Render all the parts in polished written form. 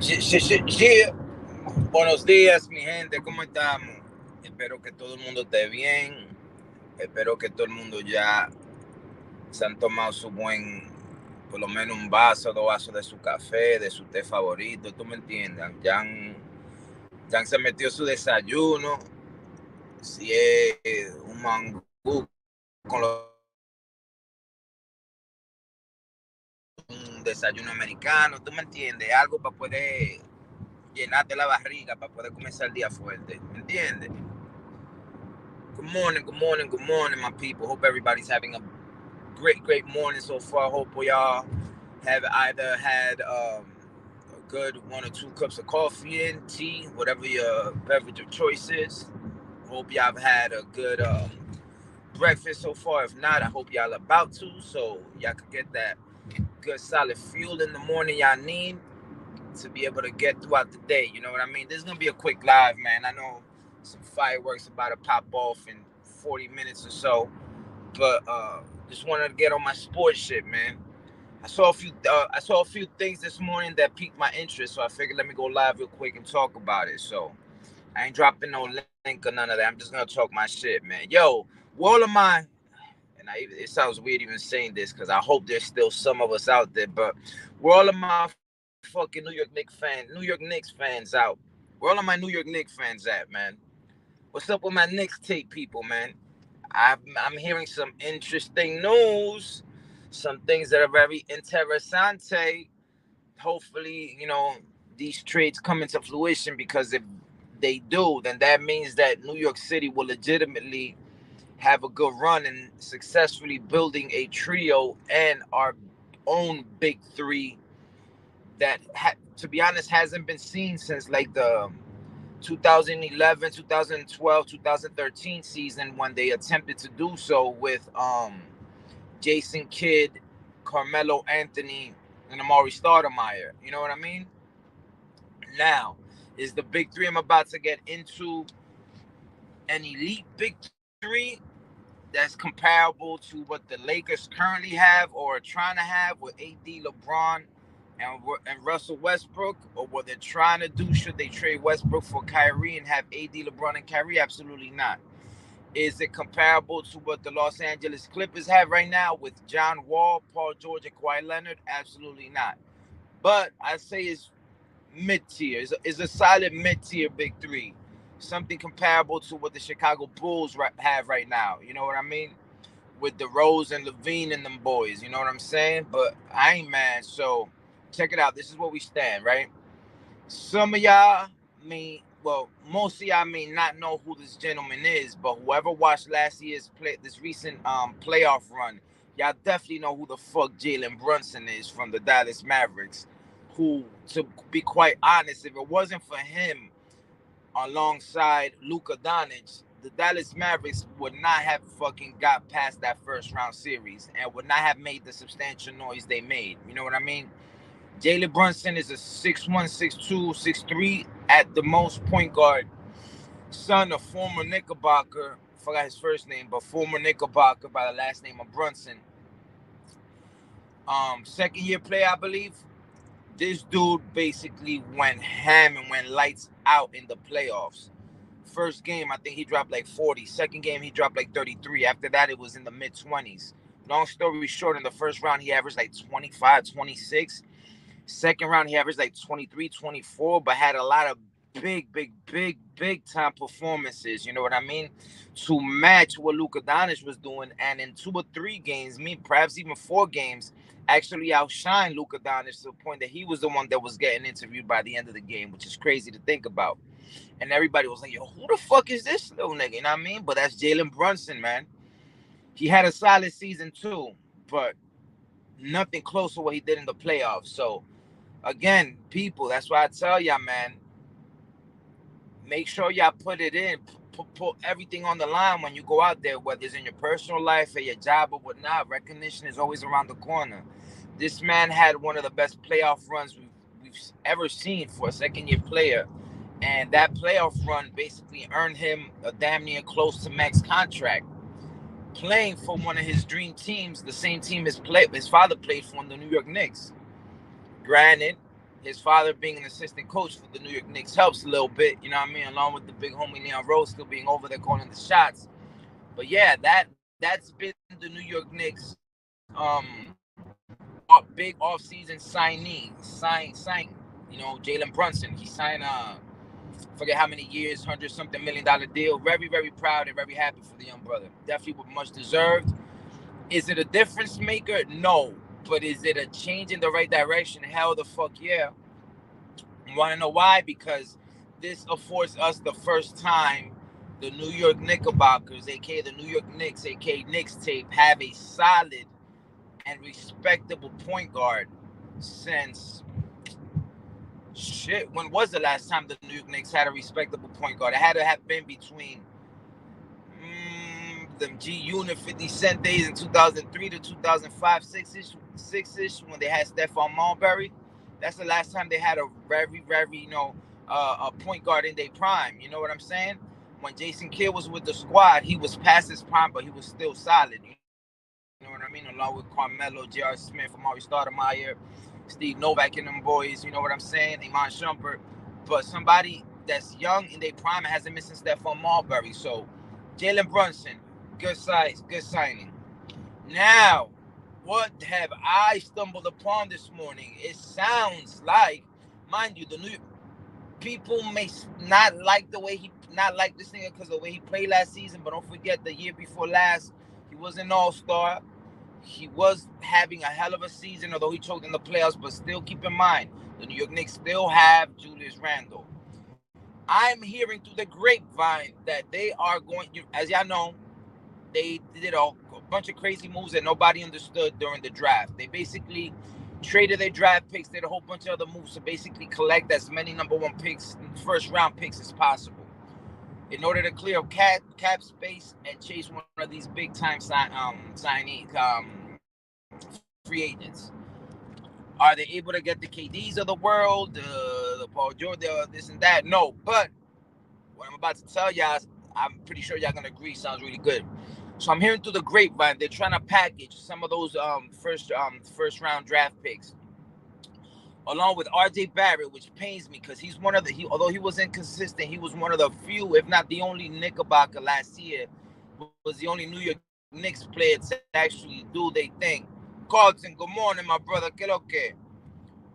Sí. Buenos días, mi gente, ¿cómo estamos? Espero que todo el mundo esté bien. Espero que todo el mundo ya se han tomado su buen, por lo menos un vaso, 2 vasos de su café, de su té favorito, ¿tú me entiendes? Ya han se metió su desayuno, si es un mangú con un desayuno americano, ¿tú me entiendes? Algo para poder llenarte la barriga, para poder comenzar el día fuerte, ¿me entiendes? Good morning, my people. Hope everybody's having a great morning so far. Hope we all have either had a good 1 or 2 cups of coffee and tea, whatever your beverage of choice is. Hope y'all have had a good breakfast so far. If not, I hope y'all about to, so y'all could get that good solid fuel in the morning y'all need to be able to get throughout the day. You know what I mean? This is gonna be a quick live, man. I know some fireworks about to pop off in 40 minutes or so, but just wanted to get on my sports shit, man. I saw a few things this morning that piqued my interest, so I figured let me go live real quick and talk about it. So I ain't dropping no link or none of that. I'm just gonna talk my shit, man. Yo, world of mine, and it sounds weird even saying this because I hope there's still some of us out there, but where all of my fucking New York Knicks fans out? Where all of my New York Knicks fans at, man? What's up with my Knicks tape people, man? I'm hearing some interesting news, some things that are very interessante. Hopefully, these trades come into fruition because if they do, then that means that New York City will legitimately have a good run and successfully building a trio and our own big three that, to be honest, hasn't been seen since like the 2011, 2012, 2013 season when they attempted to do so with Jason Kidd, Carmelo Anthony, and Amari Stoudemire. You know what I mean? Now, is the big three I'm about to get into an elite big three that's comparable to what the Lakers currently have or are trying to have with AD, LeBron, and Russell Westbrook, or what they're trying to do should they trade Westbrook for Kyrie and have AD, LeBron, and Kyrie? Absolutely not. Is it comparable to what the Los Angeles Clippers have right now with John Wall, Paul George, and Kawhi Leonard? Absolutely not. But I say it's mid tier. Is a solid mid tier big three. Something comparable to what the Chicago Bulls have right now. You know what I mean? With the Rose and Levine and them boys. You know what I'm saying? But I ain't mad. So check it out. This is where we stand, right? Some of y'all most of y'all may not know who this gentleman is, but whoever watched last year's this recent playoff run, y'all definitely know who the fuck Jalen Brunson is from the Dallas Mavericks. Who, to be quite honest, if it wasn't for him alongside Luka Doncic, the Dallas Mavericks would not have fucking got past that first round series and would not have made the substantial noise they made. You know what I mean? Jalen Brunson is a 6'1", 6'2", 6'3", at the most point guard, son of former Knickerbocker, forgot his first name, but former Knickerbocker by the last name of Brunson. Second year player, I believe. This dude basically went ham and went lights out in the playoffs. First game, I think he dropped like 40. Second game, he dropped like 33. After that, it was in the mid-20s. Long story short, in the first round, he averaged like 25, 26. Second round, he averaged like 23, 24, but had a lot of big time performances. You know what I mean? To match what Luka Doncic was doing, and in 2 or 3 games, perhaps even 4 games, actually outshine Luka Doncic to the point that he was the one that was getting interviewed by the end of the game, which is crazy to think about. And everybody was like, "Yo, who the fuck is this little nigga?" You know what I mean? But that's Jalen Brunson, man. He had a solid season too, but nothing close to what he did in the playoffs. So again, people, that's why I tell y'all, man, make sure y'all put it in, put everything on the line when you go out there, whether it's in your personal life or your job or whatnot. Recognition is always around the corner. This man had one of the best playoff runs we've ever seen for a second-year player, and that playoff run basically earned him a damn near close to max contract, playing for one of his dream teams, the same team his father played for, the New York Knicks. Granted, His father being an assistant coach for the New York Knicks helps a little bit, you know what I mean? Along with the big homie Leon Rose still being over there calling the shots. But yeah, that's been the New York Knicks big off-season signing. Jalen Brunson. He signed forget how many years, $100-something million deal. Very, very proud and very happy for the young brother. Definitely much deserved. Is it a difference maker? No. But is it a change in the right direction? Hell the fuck yeah. You want to know why? Because this affords us the first time the New York Knickerbockers, aka the New York Knicks, aka Knicks tape, have a solid and respectable point guard since shit. When was the last time the New York Knicks had a respectable point guard? It had to have been between them G Unit 50 Cent days in 2003 to 2005, six ish when they had Stephon Marbury. That's the last time they had a very, very, a point guard in their prime. You know what I'm saying? When Jason Kidd was with the squad, he was past his prime, but he was still solid. You know what I mean? Along with Carmelo, J.R. Smith, Amari Stoudemire, Steve Novak, and them boys. You know what I'm saying? Iman Shumpert. But somebody that's young in their prime and hasn't missed Stephon Marbury. So Jalen Brunson, good size, good signing. Now, what have I stumbled upon this morning? It sounds like, mind you, the New people may not like the way he not like this nigga because of the way he played last season, but don't forget the year before last, he was an all-star. He was having a hell of a season, although he choked in the playoffs. But still, keep in mind, the New York Knicks still have Julius Randle. I'm hearing through the grapevine that they are going, as y'all know, they did a bunch of crazy moves that nobody understood during the draft. They basically traded their draft picks, did a whole bunch of other moves to basically collect as many number one picks, first round picks as possible, in order to clear up cap space and chase one of these big time signees, free agents. Are they able to get the KDs of the world, the Paul George, this and that? No, but what I'm about to tell y'all, I'm pretty sure y'all gonna agree, sounds really good. So I'm hearing through the grapevine they're trying to package some of those first round draft picks along with RJ Barrett, which pains me because he's one of the although he was inconsistent, he was one of the few, if not the only Knickerbocker last year, was the only New York Knicks player to actually do their thing. Carlton, good morning, my brother. Que lo que?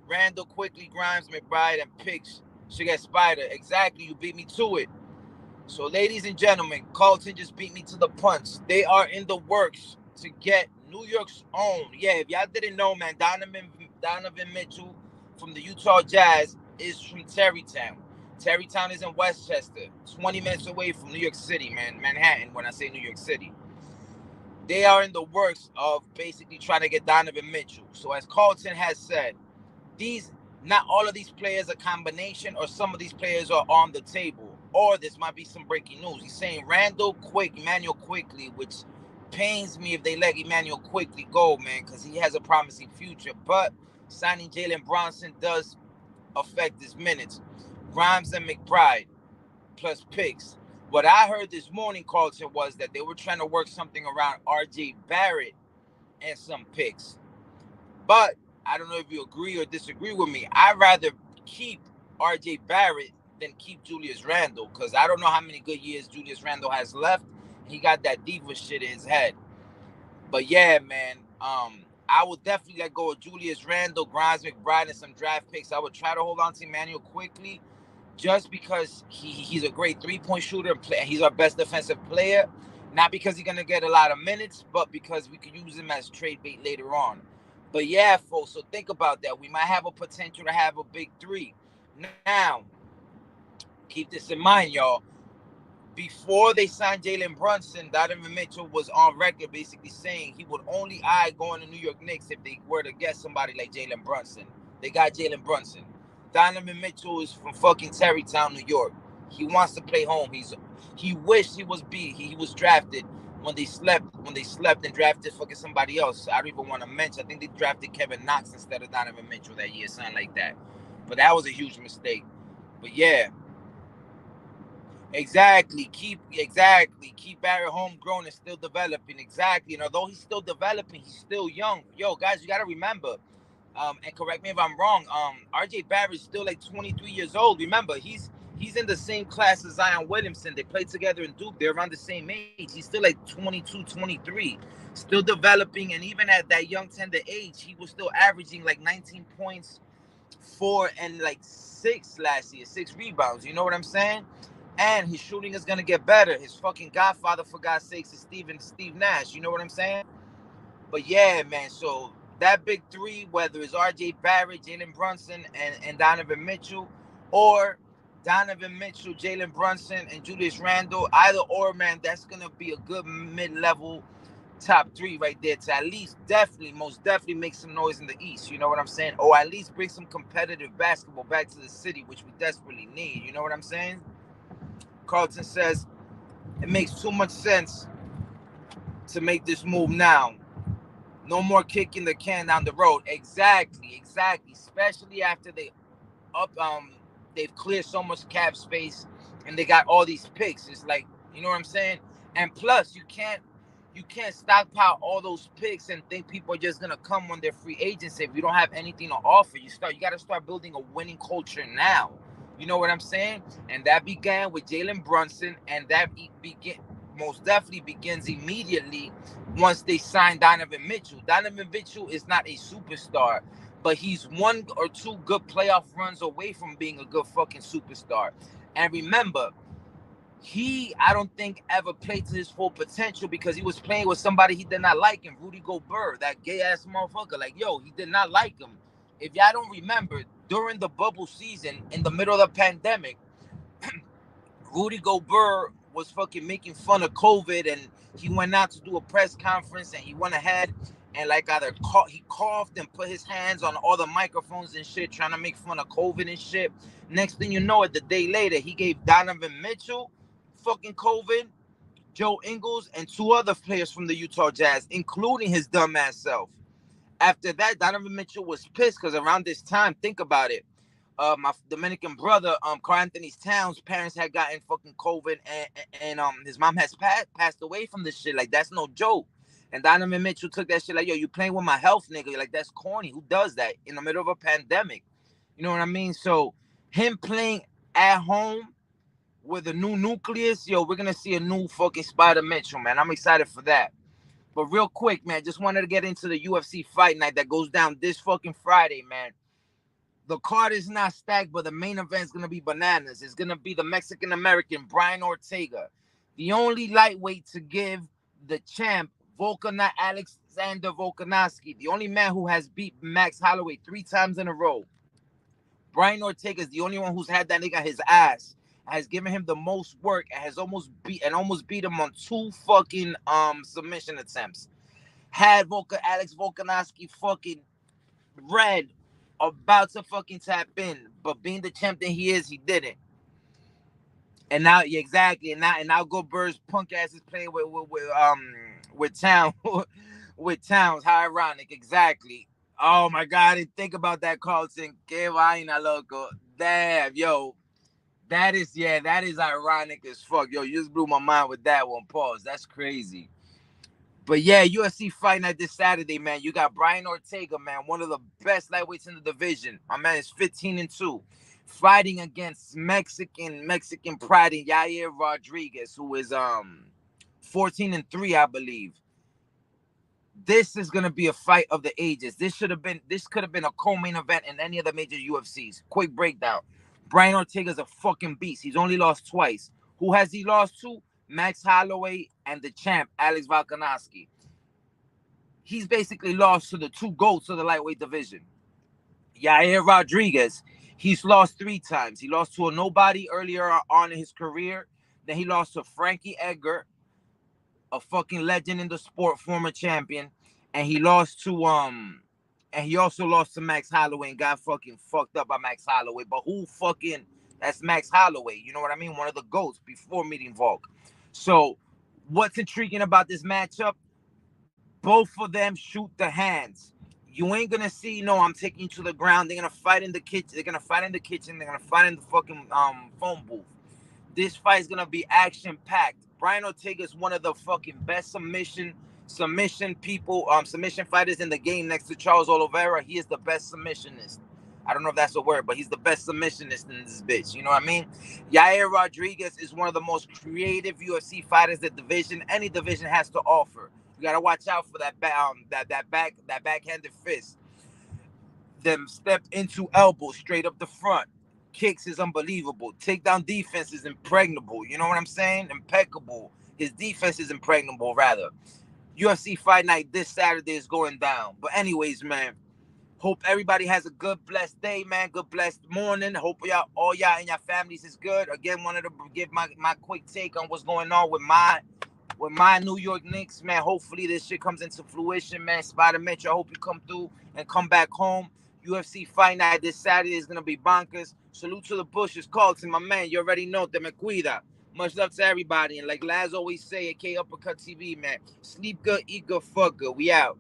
Randall, Quickly, Grimes, McBride, and Picks should get Spider. Exactly, you beat me to it. So, ladies and gentlemen, Carlton just beat me to the punch. They are in the works to get New York's own. Yeah, if y'all didn't know, man, Donovan Mitchell from the Utah Jazz is from Terrytown. Terrytown is in Westchester, 20 minutes away from New York City, man. Manhattan, when I say New York City. They are in the works of basically trying to get Donovan Mitchell. So, as Carlton has said, these not all of these players are combination, or some of these players are on the table, or this might be some breaking news. He's saying Emmanuel Quickly, which pains me if they let Emmanuel Quickly go, man, because he has a promising future. But signing Jalen Brunson does affect his minutes. Grimes and McBride plus picks. What I heard this morning, Carlton, was that they were trying to work something around RJ Barrett and some picks. But I don't know if you agree or disagree with me. I'd rather keep RJ Barrett than keep Julius Randle, because I don't know how many good years Julius Randle has left. He got that diva shit in his head. But yeah, man, I would definitely let go of Julius Randle, Grimes, McBride, and some draft picks. I would try to hold on to Emmanuel Quickly just because he's a great three-point shooter. He's our best defensive player. Not because he's going to get a lot of minutes, but because we could use him as trade bait later on. But yeah, folks, so think about that. We might have a potential to have a big three. Now, keep this in mind, y'all. Before they signed Jalen Brunson, Donovan Mitchell was on record basically saying he would only eye going to New York Knicks if they were to get somebody like Jalen Brunson. They got Jalen Brunson. Donovan Mitchell is from fucking Terrytown, New York. He wants to play home. He wished he was he was drafted when they slept and drafted fucking somebody else. I don't even want to mention. I think they drafted Kevin Knox instead of Donovan Mitchell that year, something like that. But that was a huge mistake. But yeah, exactly. Keep Barrett homegrown and still developing. Exactly. And although he's still developing, he's still young. Yo, guys, you gotta remember, And correct me if I'm wrong. RJ Barrett's still like 23 years old. Remember, he's in the same class as Zion Williamson. They played together in Duke. They're around the same age. He's still like 22, 23, still developing. And even at that young tender age, he was still averaging like 19 points, 4 and 6 last year, 6 rebounds. You know what I'm saying? And his shooting is gonna get better. His fucking godfather, for God's sakes, is Steve Nash. You know what I'm saying? But yeah, man. So that big three, whether it's R.J. Barrett, Jalen Brunson, and Donovan Mitchell, or Donovan Mitchell, Jalen Brunson, and Julius Randle, either or, man, that's gonna be a good mid-level top three right there to at least definitely, most definitely make some noise in the East. You know what I'm saying? Or at least bring some competitive basketball back to the city, which we desperately need. You know what I'm saying? Carlton says it makes too much sense to make this move now. No more kicking the can down the road. Exactly, exactly. Especially after up they've cleared so much cap space and they got all these picks. It's like, you know what I'm saying? And plus you can't stockpile all those picks and think people are just gonna come when they're free agents if you don't have anything to offer. You gotta start building a winning culture now. You know what I'm saying? And that began with Jalen Brunson, and that most definitely begins immediately once they sign Donovan Mitchell. Donovan Mitchell is not a superstar, but he's one or two good playoff runs away from being a good fucking superstar. And remember, I don't think ever played to his full potential because he was playing with somebody he did not like him, Rudy Gobert, that gay ass motherfucker. Like, yo, he did not like him. If y'all don't remember, during the bubble season in the middle of the pandemic, Rudy Gobert was fucking making fun of COVID, and he went out to do a press conference, and he went ahead and like he coughed and put his hands on all the microphones and shit, trying to make fun of COVID and shit. Next thing you know, the day later, he gave Donovan Mitchell fucking COVID, Joe Ingles, and two other players from the Utah Jazz, including his dumbass self. After that, Donovan Mitchell was pissed because around this time, think about it, my Dominican brother, Carl Anthony Towns' parents had gotten fucking COVID, and his mom has passed away from this shit. Like, that's no joke. And Donovan Mitchell took that shit like, yo, you playing with my health, nigga. Like, that's corny. Who does that in the middle of a pandemic? You know what I mean? So him playing at home with a new nucleus, yo, we're gonna see a new fucking Spider Mitchell, man. I'm excited for that. But real quick, man, just wanted to get into the UFC fight night that goes down this fucking Friday, man. The card is not stacked, but the main event is going to be bananas. It's going to be the Mexican-American Brian Ortega, the only lightweight to give the champ, Alexander Volkanovski, the only man who has beat Max Holloway 3 times in a row. Brian Ortega is the only one who's had that nigga his ass, has given him the most work, and has almost beat him on 2 fucking submission attempts. Had Alex Volkanovski fucking red, about to fucking tap in, but being the champ that he is, he didn't. And now, yeah, exactly, and now Goldberg's punk ass is playing with Town with Towns. How ironic, exactly. Oh my God, I didn't think about that, Carlton. Que vaina, loco. Damn, yo, that is ironic as fuck. Yo, you just blew my mind with that one. Pause. That's crazy. But yeah, UFC fight night this Saturday, man. You got Brian Ortega, man, one of the best lightweights in the division. My man is 15-2, fighting against Mexican pride in Yair Rodriguez, who is 14-3, I believe. This is gonna be a fight of the ages. This could have been a co-main event in any of the major UFCs. Quick breakdown. Brian Ortega's a fucking beast. He's only lost twice. Who has he lost to? Max Holloway and the champ, Alex Volkanovski. He's basically lost to the 2 GOATs of the lightweight division. Yair Rodriguez, he's lost 3 times. He lost to a nobody earlier on in his career. Then he lost to Frankie Edgar, a fucking legend in the sport, former champion. And he also lost to Max Holloway and got fucking fucked up by Max Holloway. But that's Max Holloway. You know what I mean? One of the GOATs before meeting Volk. So what's intriguing about this matchup? Both of them shoot the hands. You ain't gonna see, no, I'm taking you to the ground. They're gonna fight in the kitchen. They're gonna fight in the fucking phone booth. This fight is gonna be action packed. Brian Ortega is one of the fucking best submission submission people, submission fighters in the game next to Charles Oliveira. He is the best submissionist. I don't know if that's a word, but he's the best submissionist in this bitch. You know what I mean? Yair Rodriguez is one of the most creative UFC fighters that any division has to offer. You gotta watch out for that backhanded fist. Them step into elbows straight up the front. Kicks is unbelievable. Takedown defense is impregnable. You know what I'm saying? Impeccable. His defense is impregnable, rather. UFC Fight Night this Saturday is going down. But anyways, man, hope everybody has a good, blessed day, man. Good, blessed morning. Hope all y'all and your families is good. Again, wanted to give my quick take on what's going on with my New York Knicks, man. Hopefully this shit comes into fruition, man. Spider Metro, I hope you come through and come back home. UFC Fight Night this Saturday is going to be bonkers. Salute to the Bushes. Carlton, my man. You already know. Te me cuida. Much love to everybody. And like Laz always say, AK Uppercut TV, man. Sleep good, eat good, fuck good. We out.